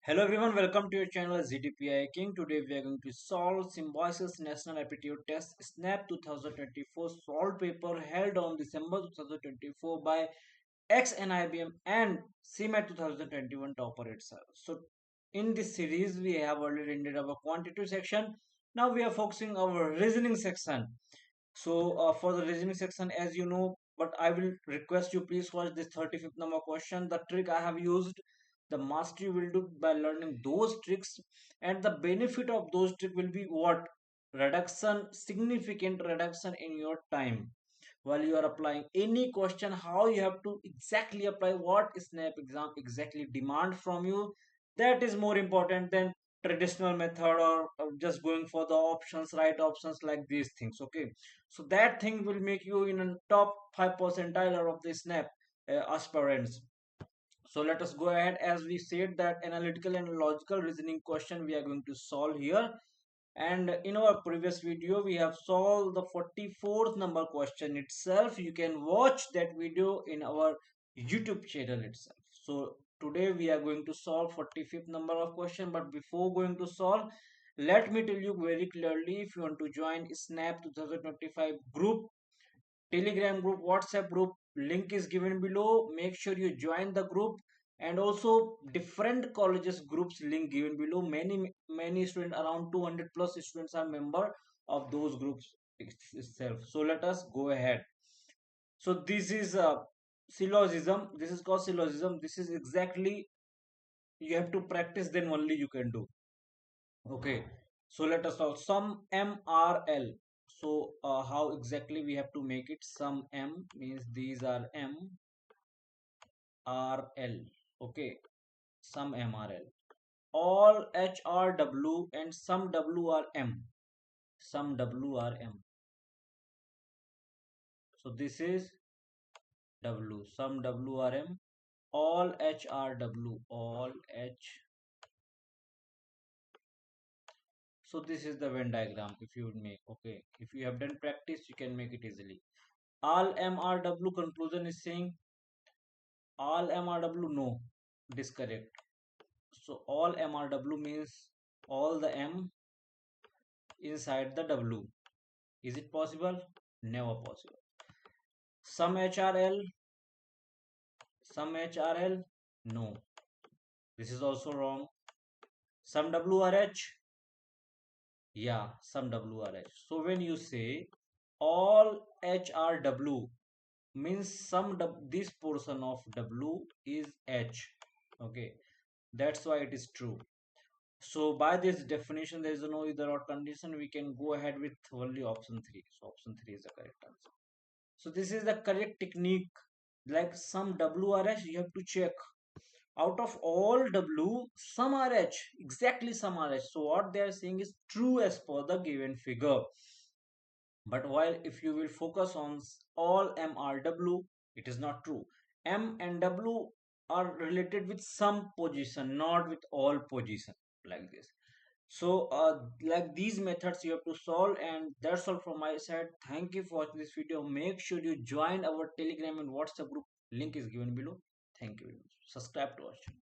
Hello everyone, welcome to your channel ZDPI King. Today we are going to solve Symbiosis National Aptitude Test SNAP 2024 solved paper held on December 2024 by Ex-NIBM and CMAT 2021 topper itself. So in this series we have already ended our quantitative section. Now we are focusing our reasoning section. So for the reasoning section, as you know, but I will request you please watch this 35th number question. The trick I have used, the mastery will do by learning those tricks, and the benefit of those tricks will be what? Reduction, significant reduction in your time while you are applying any question. How you have to exactly apply, what snap exam exactly demand from you, that is more important than traditional method or just going for the options, right options, like these things. Okay, so that thing will make you in a top 5 percentile of the snap aspirants. So let us go ahead. As we said, that analytical and logical reasoning question we are going to solve here, and in our previous video we have solved the 44th number question itself. You can watch that video in our YouTube channel itself. So today we are going to solve 45th number of question, but before going to solve, let me tell you very clearly, if you want to join snap 2025 group, Telegram group, WhatsApp group, link is given below. Make sure you join the group, and also different colleges groups link given below. Many students, around 200 plus students are member of those groups itself. So let us go ahead. So this is syllogism. This is called syllogism. This is exactly, you have to practice, then only you can do. Okay, so let us solve sum MRL. So how exactly we have to make it? Sum M means these are MRL. Okay, sum MRL. All HRW and sum W are M. Sum W are M. So this is W. Sum W are M. All HRW. All H. So this is the Venn diagram if you would make. Okay, if you have done practice, you can make it easily. All MRW, conclusion is saying all MRW, no, this correct. So all MRW means all the M inside the W. Is it possible? Never possible. Some HRL, some HRL, no, this is also wrong. Some WRH, yeah, some WRH. So when you say all HRW means this portion of W is H. Okay, that's why it is true. So by this definition, there is no either or condition. We can go ahead with only option 3. So option 3 is the correct answer. So this is the correct technique. Like some WRH, you have to check. Out of all W, some RH, exactly some RH. So what they are saying is true as per the given figure. But while if you will focus on all MRW, it is not true. M and W are related with some position, not with all position, like this. So like these methods you have to solve, and that's all from my side. Thank you for watching this video. Make sure you join our Telegram and WhatsApp group. Link is given below. Thank you very much. Subscribe to our channel.